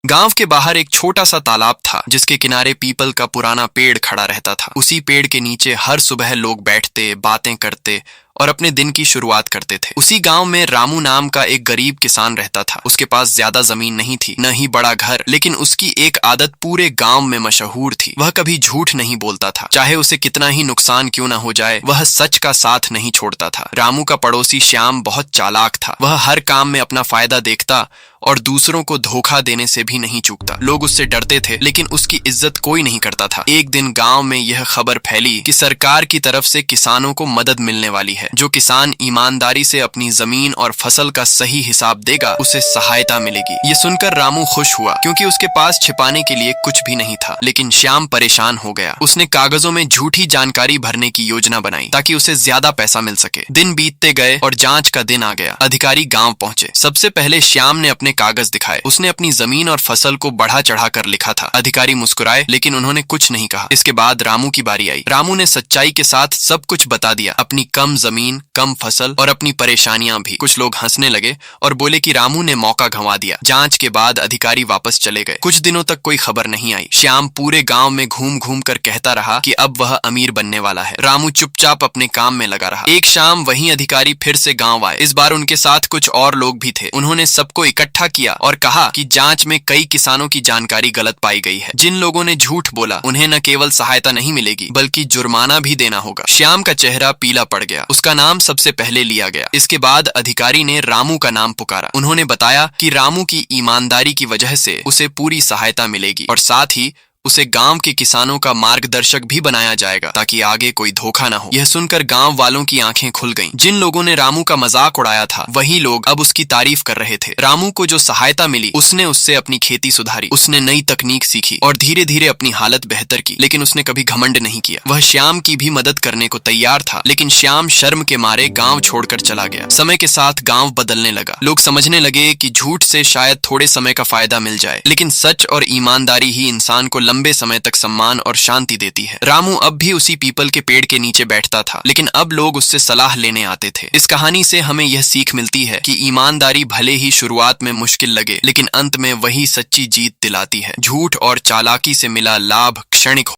गांव के बाहर एक छोटा सा तालाब था जिसके किनारे पीपल का पुराना पेड़ खड़ा रहता था। उसी पेड़ के नीचे हर सुबह लोग बैठते, बातें करते और अपने दिन की शुरुआत करते थे। उसी गांव में रामू नाम का एक गरीब किसान रहता था। उसके पास ज्यादा जमीन नहीं थी, न ही बड़ा घर, लेकिन उसकी एक आदत पूरे गांव में मशहूर थी। वह कभी झूठ नहीं बोलता था, चाहे उसे कितना ही नुकसान क्यों न हो जाए, वह सच का साथ नहीं छोड़ता था। रामू का पड़ोसी श्याम बहुत चालाक था। वह हर काम में अपना फायदा देखता और दूसरों को धोखा देने से भी नहीं चूकता। लोग उससे डरते थे, लेकिन उसकी इज्जत कोई नहीं करता था। एक दिन गांव में यह खबर फैली कि सरकार की तरफ से किसानों को मदद मिलने वाली है। जो किसान ईमानदारी से अपनी जमीन और फसल का सही हिसाब देगा, उसे सहायता मिलेगी। ये सुनकर रामू खुश हुआ, क्योंकि उसके पास छिपाने के लिए कुछ भी नहीं था। लेकिन श्याम परेशान हो गया। उसने कागजों में झूठी जानकारी भरने की योजना बनाई ताकि उसे ज्यादा पैसा मिल सके। दिन बीतते गए और जांच का दिन आ गया। अधिकारी गांव पहुंचे। सबसे पहले श्याम ने अपने कागज दिखाए। उसने अपनी जमीन और फसल को बढ़ा चढ़ा कर लिखा था। अधिकारी मुस्कुराए, लेकिन उन्होंने कुछ नहीं कहा। इसके बाद रामू की बारी आई। रामू ने सच्चाई के साथ सब कुछ बता दिया, अपनी कम जमीन, कम फसल और अपनी परेशानियां भी। कुछ लोग हंसने लगे और बोले कि रामू ने मौका गंवा दिया। जांच के बाद अधिकारी वापस चले गए। कुछ दिनों तक कोई खबर नहीं आई। श्याम पूरे गांव में घूम घूम कर कहता रहा कि अब वह अमीर बनने वाला है। रामू चुपचाप अपने काम में लगा रहा। एक शाम वही अधिकारी फिर से गांव आए। इस बार उनके साथ कुछ और लोग भी थे। उन्होंने सबको इकट्ठा किया और कहा कि जांच में कई किसानों की जानकारी गलत पाई गई है। जिन लोगों ने झूठ बोला, उन्हें न केवल सहायता नहीं मिलेगी, बल्कि जुर्माना भी देना होगा। श्याम का चेहरा पीला पड़ गया। उसका नाम सबसे पहले लिया गया। इसके बाद अधिकारी ने रामू का नाम पुकारा। उन्होंने बताया कि रामू की ईमानदारी की वजह से उसे पूरी सहायता मिलेगी और साथ ही उसे गांव के किसानों का मार्गदर्शक भी बनाया जाएगा, ताकि आगे कोई धोखा न हो। यह सुनकर गांव वालों की आंखें खुल गईं। जिन लोगों ने रामू का मजाक उड़ाया था, वही लोग अब उसकी तारीफ कर रहे थे। रामू को जो सहायता मिली, उसने उससे अपनी खेती सुधारी, उसने नई तकनीक सीखी और धीरे धीरे अपनी हालत बेहतर की। लेकिन उसने कभी घमंड नहीं किया। वह श्याम की भी मदद करने को तैयार था, लेकिन श्याम शर्म के मारे गाँव छोड़कर चला गया। समय के साथ गाँव बदलने लगा। लोग समझने लगे कि झूठ से शायद थोड़े समय का फायदा मिल जाए, लेकिन सच और ईमानदारी ही इंसान को लंबे समय तक सम्मान और शांति देती है। रामू अब भी उसी पीपल के पेड़ के नीचे बैठता था, लेकिन अब लोग उससे सलाह लेने आते थे। इस कहानी से हमें यह सीख मिलती है कि ईमानदारी भले ही शुरुआत में मुश्किल लगे, लेकिन अंत में वही सच्ची जीत दिलाती है। झूठ और चालाकी से मिला लाभ क्षणिक